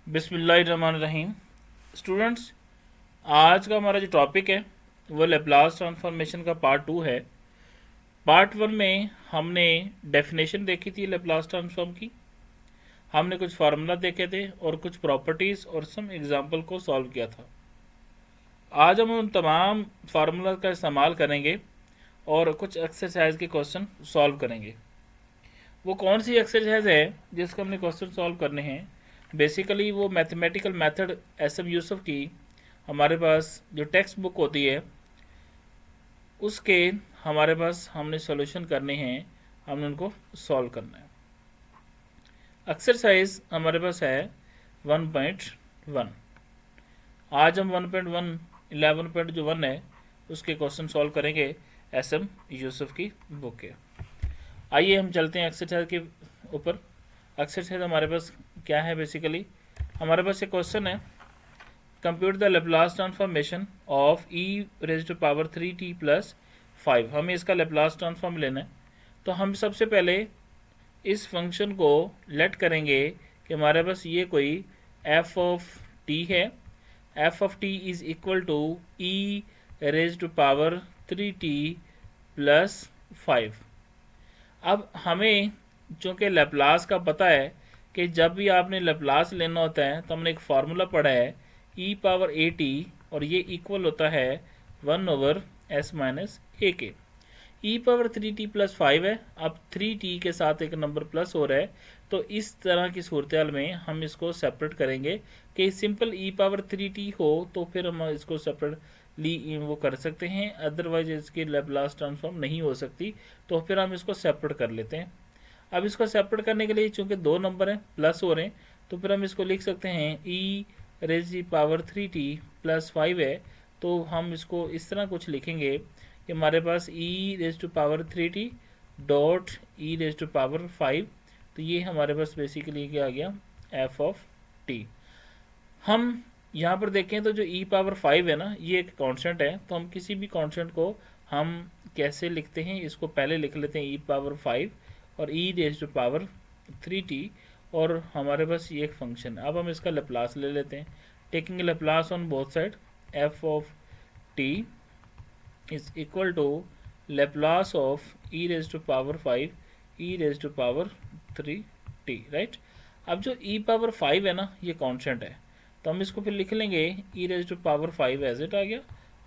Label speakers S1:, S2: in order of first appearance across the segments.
S1: बिस्मिल्लाहिर्रहमानिर्रहीम। स्टूडेंट्स, आज का हमारा जो टॉपिक है वो लैप्लास ट्रांसफॉर्मेशन का पार्ट 2 है। पार्ट 1 में हमने डेफिनेशन देखी थी लैप्लास ट्रांसफॉर्म की, हमने कुछ फार्मूला देखे थे और कुछ प्रॉपर्टीज़ और सम एग्जांपल को सॉल्व किया था। आज हम उन तमाम फार्मूला का इस्तेमाल करेंगे और कुछ एक्सरसाइज के क्वेश्चन सॉल्व करेंगे। वो कौन सी एक्सरसाइज है जिसका हमने क्वेश्चन सॉल्व करने हैं? बेसिकली वो mathematical method S M Yusuf की हमारे पास जो टेक्स्ट बुक होती है उसके हमारे पास हमने सॉल्यूशन करने हैं, हमने उनको सॉल्व करना है। एक्सरसाइज हमारे पास है 1.1। आज हम 1.1 11.1 है उसके क्वेश्चन सॉल्व करेंगे एस एम यूसुफ की बुक के। आइए हम चलते हैं एक्सरसाइज के ऊपर। एक्सरसाइज हमारे पास क्या है? बेसिकली हमारे पास एक क्वेश्चन है, compute the Laplace transformation of e raise to power 3t plus 5। हमें इसका लैप्लास ट्रांसफॉर्म लेना है। तो हम सबसे पहले इस फंक्शन को लेट करेंगे कि हमारे पास ये कोई f ऑफ t है। f of t is equal to e raise to power 3t plus 5। अब हमें चूँकि लैप्लास का पता है कि जब भी आपने लैप्लास लेना होता है तो हमने एक फार्मूला पढ़ा है e पावर ए टी, और ये इक्वल होता है 1 ओवर s माइनस ए के। e पावर 3t प्लस 5 है। अब 3t के साथ एक नंबर प्लस हो रहा है, तो इस तरह की सूरत में हम इसको सेपरेट करेंगे कि सिंपल e पावर 3t हो तो फिर हम इसको सेपरेट वो कर सकते हैं, अदरवाइज इसकी लैप्लास ट्रांसफॉर्म नहीं हो सकती, तो फिर हम इसको सेपरेट कर लेते हैं। अब इसको सेपरेट करने के लिए चूंकि दो नंबर हैं प्लस हो रहे हैं, तो फिर हम इसको लिख सकते हैं e रेज़ की पावर 3t प्लस 5 है, तो हम इसको इस तरह कुछ लिखेंगे कि हमारे पास e raise to power 3t dot e raise to power 5। तो ये हमारे पास बेसिकली क्या आ गया, f ऑफ t। हम यहाँ पर देखें तो जो e पावर 5 है ना, ये एक कांस्टेंट है, तो हम किसी भी कांस्टेंट को हम कैसे लिखते हैं, इसको पहले लिख लेते हैं e पावर 5 और e raise to power 3t, और हमारे पास ये एक फंक्शन है। अब हम इसका लैप्लास ले लेते हैं, taking Laplace on both side. f of t is equal to Laplace of e raise to power 5 e raise to power 3t, right. अब जो e पावर 5 है ना, ये कांस्टेंट है, तो हम इसको फिर लिख लेंगे e raise to power 5 as it आ गया।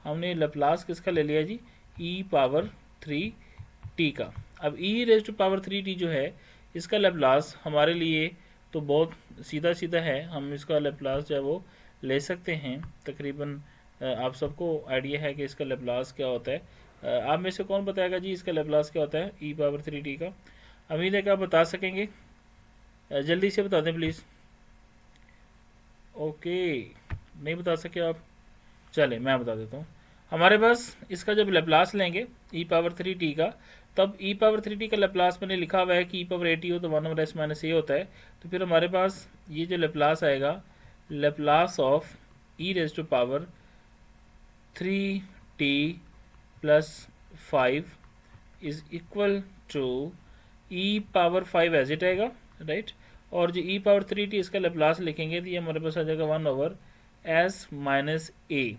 S1: हमने लैप्लास किसका ले लिया जी, e पावर 3t का। अब e raise to power 3t जो है, इसका लैप्लास हमारे लिए तो बहुत सीधा सीधा है, हम इसका लैप्लास जो है वो ले सकते हैं। तकरीबन आप सबको आइडिया है कि इसका लैप्लास क्या होता है। आप में से कौन बताएगा जी इसका लैप्लास क्या होता है e पावर 3t का? उम्मीद है कि आप बता सकेंगे, जल्दी से बता दें प्लीज़। ओके, नहीं बता सके आप, चले मैं बता देता हूँ। हमारे पास इसका जब लैप्लास लेंगे e पावर 3t का, तब e पावर 3t का लैप्लास मैंने लिखा हुआ है कि e पावर 80 हो तो 1 ओवर s माइनस ए होता है। तो फिर हमारे पास ये जो लैप्लास आएगा, Laplace of e raise to power 3t plus 5 is equal to e power 5 as it आएगा, राइट। और जो e पावर 3t इसका लैप्लास लिखेंगे तो ये हमारे पास आ जाएगा 1 ओवर s माइनस ए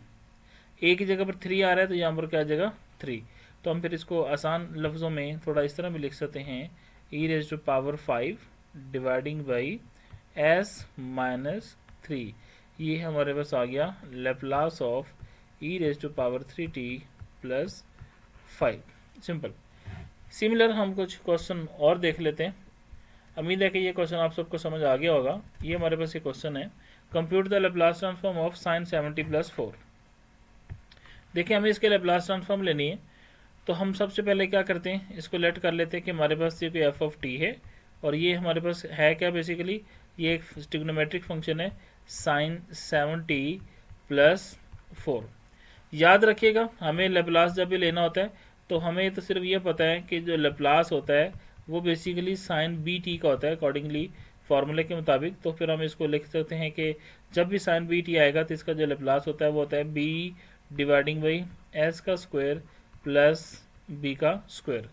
S1: की जगह पर 3 आ रहा है, तो यहाँ पर क्या आ जाएगा 3। तो हम फिर इसको आसान लफ्ज़ों में थोड़ा इस तरह भी लिख सकते हैं, e raise to power 5 dividing by s minus 3। ये हमारे पास आ गया Laplace of e raise to power 3t plus 5। Simple. Similar हम कुछ क्वेश्चन और देख लेते हैं। उम्मीद है कि ये क्वेश्चन आप सबको समझ आ गया होगा। ये हमारे पास ये क्वेश्चन है, compute the Laplace transform of sine 70 plus 4। देखिए हमें इसके लैप्लास ट्रांसफॉर्म लेनी है, तो हम सबसे पहले क्या करते हैं, इसको लेट कर लेते हैं कि हमारे पास ये कोई एफ ऑफ टी है, और ये हमारे पास है क्या, बेसिकली ये एक ट्रिग्नोमेट्रिक फंक्शन है साइन 70 प्लस 4। याद रखिएगा हमें लैप्लास जब भी लेना होता है तो हमें तो सिर्फ ये पता है कि जो लैप्लास होता है वो बेसिकली साइन बी टी का होता है अकॉर्डिंगली फार्मूले के मुताबिक। तो फिर हम इसको लिख सकते हैं कि जब भी साइन बी टी आएगा तो इसका जो लैप्लास होता है वो होता है बी डिवाइडिंग बाई एस का स्क्वायर प्लस बी का स्क्वायर।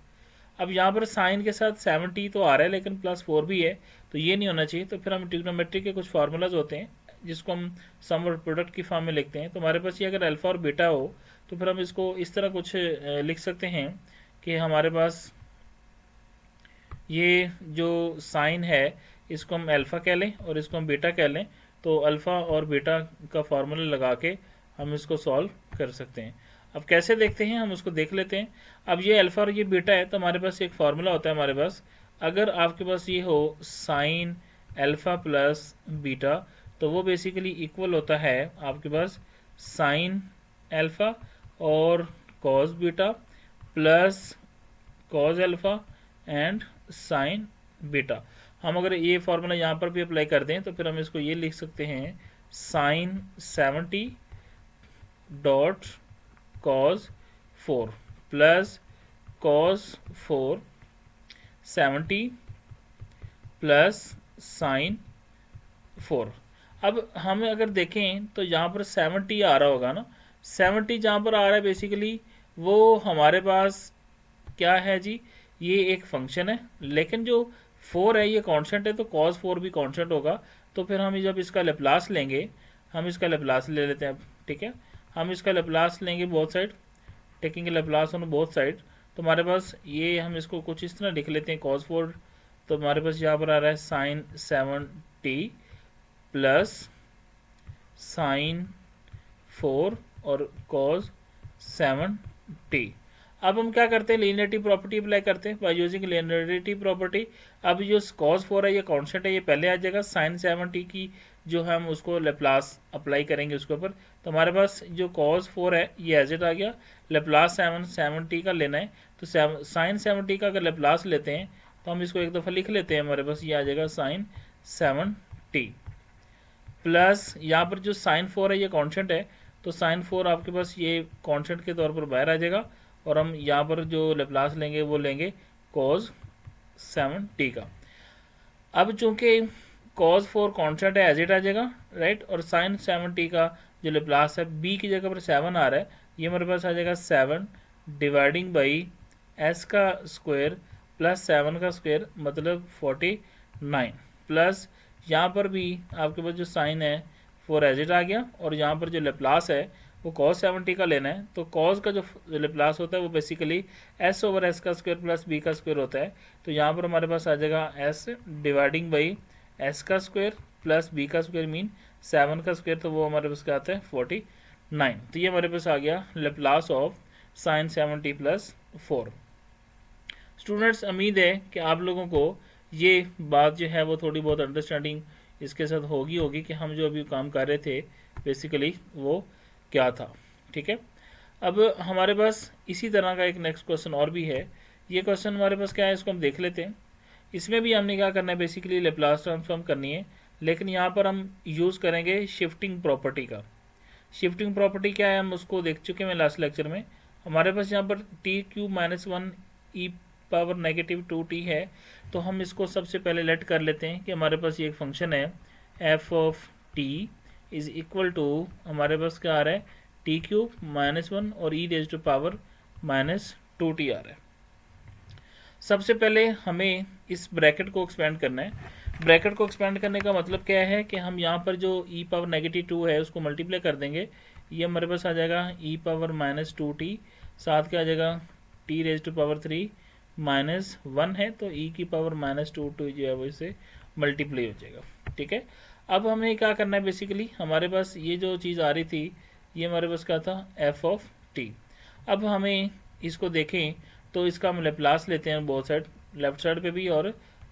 S1: अब यहाँ पर साइन के साथ 70 तो आ रहा है लेकिन प्लस 4 भी है, तो ये नहीं होना चाहिए। तो फिर हम ट्रिग्नोमेट्री के कुछ फार्मूलाज होते हैं, जिसको हम सम और प्रोडक्ट की फॉर्म में लिखते हैं, तो हमारे पास ये अगर अल्फ़ा और बीटा हो तो फिर हम इसको इस तरह कुछ लिख सकते हैं कि हमारे पास ये जो साइन है इसको हम अल्फ़ा कह लें और इसको हम बीटा कह लें, तो अल्फ़ा और बीटा का फार्मूला लगा के हम इसको सॉल्व कर सकते हैं। अब कैसे देखते हैं, हम उसको देख लेते हैं। अब ये अल्फ़ा और ये बीटा है, तो हमारे पास एक फार्मूला होता है हमारे पास, अगर आपके पास ये हो साइन अल्फ़ा प्लस बीटा, तो वो बेसिकली इक्वल होता है आपके पास साइन अल्फ़ा और cos beta plus cos alpha and sign beta. हम अगर ये फार्मूला यहाँ पर भी अप्लाई कर दें तो फिर हम इसको ये लिख सकते हैं sine 70 dot cos 4 plus cos 4 70 plus sine 4। अब हम अगर देखें तो यहाँ पर 70 आ रहा होगा ना, 70 जहाँ पर आ रहा है बेसिकली वो हमारे पास क्या है जी, ये एक फंक्शन है, लेकिन जो 4 है ये कांस्टेंट है, तो cos 4 भी कांस्टेंट होगा। तो फिर हम जब इसका लेप्लास लेंगे, हम इसका लेप्लास ले लेते हैं। ठीक है, हम इसका लेप्लास लेंगे both side, taking Laplace on both side, तो हमारे पास ये हम इसको कुछ इस तरह लिख लेते हैं cos 4, तो हमारे पास यहाँ पर आ रहा है साइन 7t प्लस साइन 4 और cos 7t। अब हम क्या करते हैं, लीनियरिटी प्रॉपर्टी अप्लाई करते हैं बाय यूजिंग लीनियरिटी प्रॉपर्टी। अब जो cos 4 है ये कांस्टेंट है, ये पहले आ जाएगा, साइन 7t की जो हम उसको लेप्लास अप्लाई करेंगे उसके ऊपर, तो हमारे पास जो cos 4 है ये एज इट आ गया, लेप्लास 7t का लेना है, तो साइन 7t का अगर लेप्लास लेते हैं तो हम इसको एक दफ़ा लिख लेते हैं, हमारे पास ये आ जाएगा साइन 7t प्लस यहाँ पर जो साइन 4 है ये कांस्टेंट है, तो साइन 4 आपके पास ये कांस्टेंट के तौर पर बाहर आ जाएगा, और हम यहाँ पर जो लेप्लास लेंगे वो लेंगे cos 7t का। अब चूंकि cos 4 कांस्टेंट है एज इट आ जाएगा, राइट, और साइन 7t का जो लेप्लास है b की जगह पर 7 आ रहा है, ये हमारे पास आ जाएगा 7 डिवाइडिंग बाई s का स्क्वायर प्लस 7 का स्क्वायर मतलब 49 प्लस यहाँ पर भी आपके पास जो साइन है 4 एज इट आ गया, और यहाँ पर जो लेप्लास है वो cos 7t का लेना है, तो cos का जो लेप्लास होता है वो बेसिकली s ओवर s का स्क्वायर प्लस b का स्क्वायर होता है, तो यहाँ पर हमारे पास आ जाएगा s डिवाइडिंग बाई s का स्क्वायर प्लस b का स्क्वायर मीन 7 का स्क्वायर, तो वो हमारे पास क्या आता है 49। तो ये हमारे पास आ गया Laplace of sine 7t plus 4। Students, उम्मीद है कि आप लोगों को ये बात जो है वो थोड़ी बहुत अंडरस्टैंडिंग इसके साथ होगी कि हम जो अभी काम कर रहे थे बेसिकली वो क्या था। ठीक है, अब हमारे पास इसी तरह का एक नेक्स्ट क्वेश्चन और भी है। ये क्वेश्चन हमारे पास क्या है, इसको हम देख लेते हैं। इसमें भी हमने क्या करना है, बेसिकली लेप्लास ट्रांसफॉर्म करनी है, लेकिन यहाँ पर हम यूज़ करेंगे शिफ्टिंग प्रॉपर्टी का। शिफ्टिंग प्रॉपर्टी क्या है हम उसको देख चुके हैं लास्ट लेक्चर में। हमारे पास यहाँ पर t³ - 1 e power negative 2t है, तो हम इसको सबसे पहले लेट कर लेते हैं कि हमारे पास ये एक फंक्शन है f of t is equal to, हमारे पास क्या आ रहा है t³ - 1 और e raise to power -2t आ रहा है। सबसे पहले हमें इस ब्रैकेट को एक्सपेंड करना है। ब्रैकेट को एक्सपेंड करने का मतलब क्या है कि हम यहाँ पर जो e पावर नेगेटिव 2 है उसको मल्टीप्लाई कर देंगे, ये हमारे पास आ जाएगा e पावर -2t, साथ क्या आ जाएगा t रेज टू पावर 3 -1 है, तो e की पावर -2 जो है वो इससे मल्टीप्लाई हो जाएगा। ठीक है, अब हमें क्या करना है, बेसिकली हमारे पास ये जो चीज़ आ रही थी ये हमारे पास क्या था f ऑफ t। अब हमें इसको देखें तो इसका हम लेप्लास लेते हैं बोथ साइड, लेफ्ट साइड पे भी और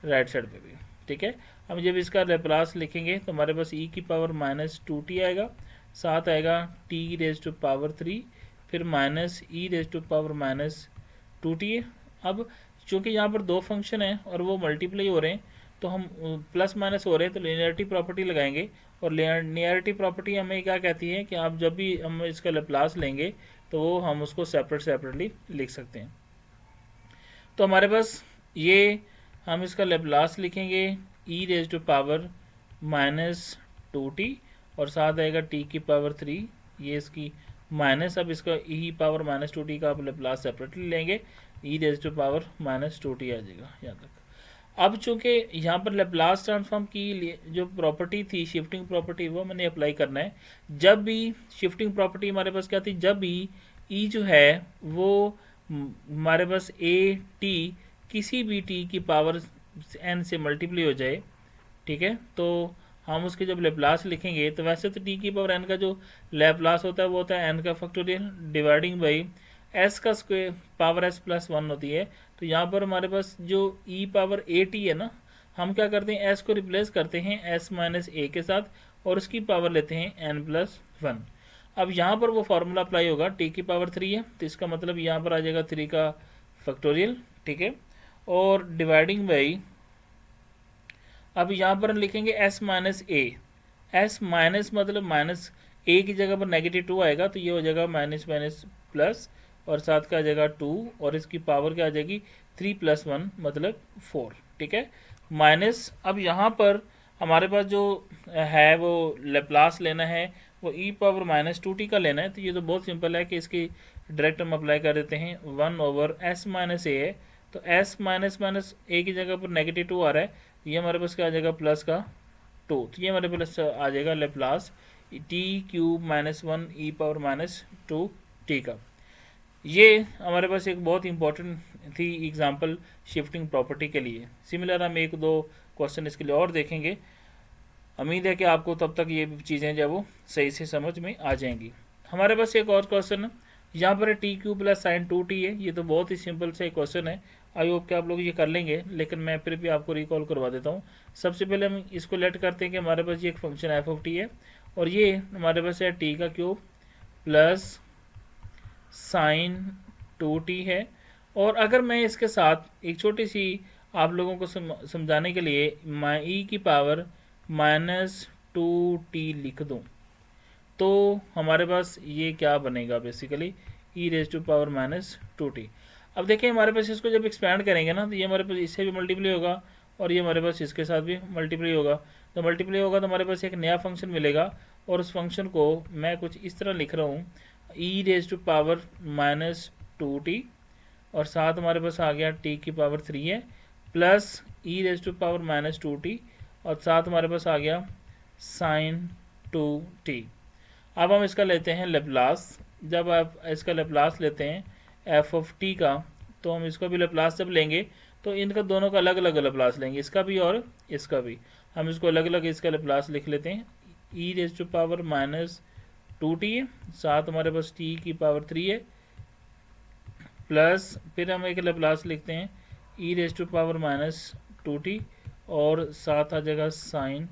S1: राइट साइड पे भी। ठीक है, हम जब इसका लेप्लास लिखेंगे तो हमारे पास e की पावर -2t आएगा, साथ आएगा t रेज टू पावर 3 फिर -e raise to power -2t है। अब चूंकि यहाँ पर दो फंक्शन हैं और वो मल्टीप्लाई हो रहे हैं तो हम प्लस माइनस हो रहे हैं, तो लीनियरिटी प्रॉपर्टी लगाएंगे, और लीनियरिटी प्रॉपर्टी हमें क्या कहती है कि आप जब भी हम इसका लेप्लास लेंगे तो वो हम उसको सेपरेटली लिख सकते हैं। तो हमारे पास ये हम इसका लेप्लास लिखेंगे e raise to power -2t और साथ आएगा t की पावर 3, ये इसकी माइनस, अब इसका e पावर -2t का आप लेप्लास सेपरेटली लेंगे, e raise to power -2t आ जाएगा यहाँ तक। अब चूंकि यहाँ पर लेप्लास ट्रांसफॉर्म की जो प्रॉपर्टी थी शिफ्टिंग प्रॉपर्टी, वो मैंने अप्लाई करना है। जब भी शिफ्टिंग प्रॉपर्टी हमारे पास क्या थी, जब भी ई जो है वो हमारे पास ए टी किसी भी टी की पावर एन से मल्टीप्लाई हो जाए, ठीक है, तो हम उसके जब लेप्लास लिखेंगे तो वैसे तो टी की पावर एन का जो लेप्लास होता है वो होता है एन का फैक्टोरियल डिवाइडिंग बाई एस का square power S plus one होती है। तो यहाँ पर हमारे पास जो ई पावर ए टी है ना, हम क्या करते हैं एस को रिप्लेस करते हैं एस माइनस ए के साथ और उसकी पावर लेते हैं एन प्लस वन। अब यहाँ पर वो फार्मूला अप्लाई होगा, टी की पावर थ्री है तो इसका मतलब यहाँ पर आ जाएगा थ्री का फैक्टोरियल, ठीक है, और डिवाइडिंग बाई, अब यहाँ पर लिखेंगे S minus a, s minus मतलब माइनस ए की जगह पर नेगेटिव टू आएगा तो ये हो जाएगा माइनस माइनस प्लस और साथ का आ जाएगा टू और इसकी पावर क्या आ जाएगी थ्री प्लस वन मतलब फोर, ठीक है, माइनस। अब यहाँ पर हमारे पास जो है वो लेप्लास लेना है वो ई पावर माइनस टू टी का लेना है। तो ये तो बहुत सिंपल है कि इसकी डायरेक्ट हम अप्लाई कर देते हैं, वन ओवर एस माइनस ए है तो एस माइनस माइनस ए की जगह पर नेगेटिव टू आ रहा है, ये हमारे पास क्या आ जाएगा प्लस का टू, तो ये हमारे पास आ जाएगा Laplace T cube minus one E power minus two T का। ये हमारे पास एक बहुत इंपॉर्टेंट थी एग्जांपल शिफ्टिंग प्रॉपर्टी के लिए। सिमिलर हम एक दो क्वेश्चन इसके लिए और देखेंगे। उम्मीद है कि आपको तब तक ये चीज़ें जो वो सही से समझ में आ जाएंगी। हमारे पास एक और क्वेश्चन है, यहाँ पर T Q plus sign two t है। ये तो बहुत ही सिंपल सा क्वेश्चन है, आई होप कि आप लोग ये कर लेंगे, लेकिन मैं फिर भी आपको रिकॉल करवा देता हूँ। सबसे पहले हम इसको लेट करते हैं कि हमारे पास ये एक फंक्शन एफ ऑफ टी है और ये हमारे पास है टी का cube plus sign two t है। और अगर मैं इसके साथ एक छोटी सी आप लोगों को समझाने के लिए ई की पावर माइनस टू टी लिख दूँ तो हमारे पास ये क्या बनेगा, basically e raise to power minus two t. अब देखिए हमारे पास इसको जब एक्सपैंड करेंगे ना तो ये हमारे पास इससे भी मल्टीप्लाई होगा और ये हमारे पास इसके साथ भी मल्टीप्लाई होगा। तो मल्टीप्लाई होगा तो हमारे पास एक नया फंक्शन मिलेगा और उस फंक्शन को मैं कुछ इस तरह लिख रहा हूँ, e raise to power minus two t और साथ हमारे पास आ गया टी की पावर थ्री है plus e raise to power minus two t और साथ हमारे पास आ गया साइन टू टी। अब हम इसका लेते हैं लेप्लास। जब आप इसका लेप्लास लेते हैं एफ ऑफ टी का तो हम इसका भी लेप्लास जब लेंगे तो इनका दोनों का अलग अलग लेप्लास लेंगे, इसका भी और इसका भी। हम इसको अलग अलग इसका लेप्लास लिख लेते हैं, e raise to power minus two t है, साथ हमारे पास टी की पावर थ्री है प्लस फिर हम एक लेप्लास लिखते हैं e raise to power minus two t और साथ आ जाएगा साइन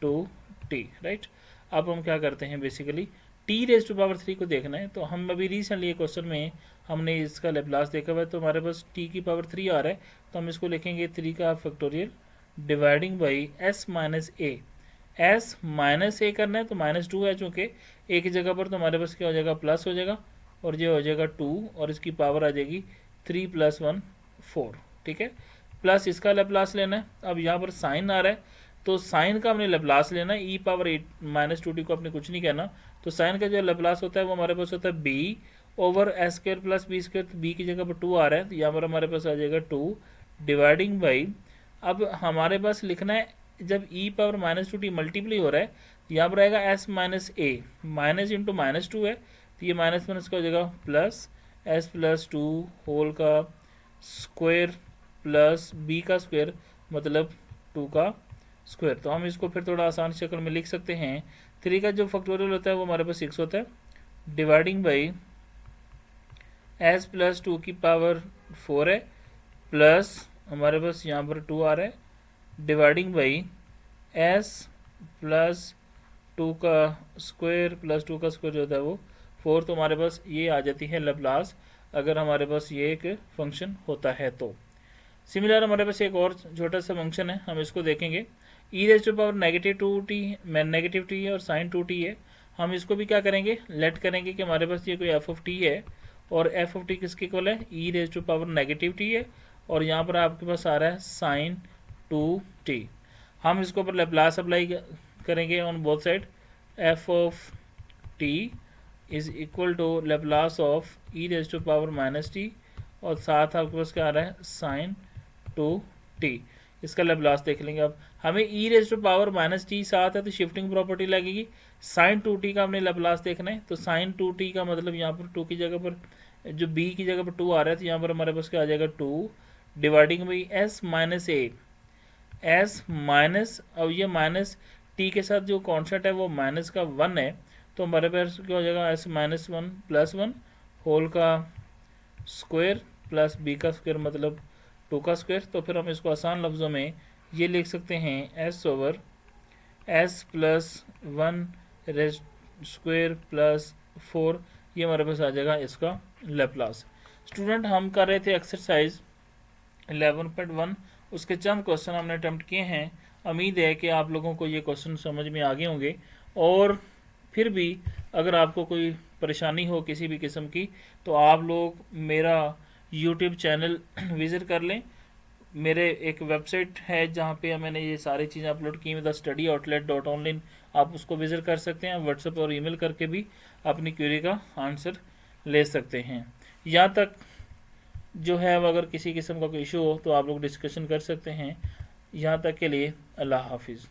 S1: टू टी, राइट। अब हम क्या करते हैं, basically t raise to power three को देखना है तो हम अभी रिसेंटली एक क्वेश्चन में हमने इसका लेप्लास देखा हुआ है तो हमारे पास टी की पावर थ्री आ रहा है तो हम इसको लिखेंगे थ्री का factorial dividing by s minus a. S minus a करना है तो माइनस टू है चूँकि ए की जगह पर, तो हमारे पास क्या हो जाएगा प्लस हो जाएगा और ये हो जाएगा टू और इसकी पावर आ जाएगी थ्री प्लस वन फोर, ठीक है, प्लस इसका लेप्लास लेना है। अब यहाँ पर साइन आ रहा है तो साइन का हमने लेप्लास लेना है, e power at minus two t को अपने कुछ नहीं कहना, तो साइन का जो लेप्लास होता है वो हमारे पास होता है b over s square plus b square, तो बी की जगह पर टू आ रहा है तो यहाँ पर हमारे पास आ जाएगा टू डिवाइडिंग बाई, अब हमारे पास लिखना है जब e power minus two t multiply हो रहा है तो यहाँ पर आएगा s minus a, minus into minus two है तो ये माइनस माइनस का हो जाएगा plus s plus two whole का स्क्वायर प्लस बी का स्क्वायर मतलब टू का स्क्वायर। तो हम इसको फिर थोड़ा आसान शक्ल में लिख सकते हैं, थ्री का जो फैक्टोरियल होता है वो हमारे पास सिक्स होता है dividing by S plus to की पावर फोर है प्लस हमारे पास यहाँ पर टू आ रहा है dividing by S plus to का स्क्वायर प्लस टू का स्क्वायर जो होता है वो फोर, तो हमारे पास ये आ जाती है लेप्लास अगर हमारे पास ये एक फंक्शन होता है तो। सिमिलर हमारे पास एक और छोटा सा फंक्शन है, हम इसको देखेंगे, e raise to power negative two t negative t है और साइन टू टी है। हम इसको भी क्या करेंगे, लेट करेंगे कि हमारे पास ये कोई एफ ऑफ टी है और एफ ऑफ टी किसके इक्वल है, e raise to power negative t है और यहाँ पर आपके पास आ रहा है साइन टू टी। हम इसको ऊपर लेप्लास अप्लाई करेंगे on both side, f of t is equal to Laplace of e raise to power minus t और साथ आपके पास क्या आ रहा है साइन टू टी। इसका लेप्लास देख लेंगे। अब हमें e raise to power minus t साथ है तो शिफ्टिंग प्रॉपर्टी लगेगी। साइन टू टी का हमने लेप्लास देखना है, तो साइन टू टी का मतलब यहाँ पर टू की जगह पर जो बी की जगह पर टू आ रहा है तो यहाँ पर हमारे पास क्या आ जाएगा, two dividing by s minus a, s minus, अब ये माइनस टी के साथ जो कॉन्सेप्ट है वो माइनस का वन है, तो हमारे पास क्या हो जाएगा, s minus one plus one whole का स्क्वायर प्लस बी का स्क्वायर मतलब टू का स्क्वायर। तो फिर हम इसको आसान लफ्ज़ों में ये लिख सकते हैं s over s plus one raise square plus four, ये हमारे पास आ जाएगा इसका लेप्लास। स्टूडेंट हम कर रहे थे एक्सरसाइज 11.1, उसके चंद क्वेश्चन हमने अटेम्प्ट किए हैं। उम्मीद है कि आप लोगों को ये क्वेश्चन समझ में आ गए होंगे, और फिर भी अगर आपको कोई परेशानी हो किसी भी किस्म की तो आप लोग मेरा यूट्यूब चैनल विज़िट कर लें। मेरे एक वेबसाइट है जहाँ पे मैंने ये सारी चीज़ें अपलोड की हुई, thestudyOutlet.online, आप उसको विज़िट कर सकते हैं। व्हाट्सएप और ईमेल करके भी अपनी क्वेरी का आंसर ले सकते हैं। यहाँ तक जो है अगर किसी किस्म का कोई इशू हो तो आप लोग डिस्कशन कर सकते हैं। यहाँ तक के लिए अल्लाह हाफिज़।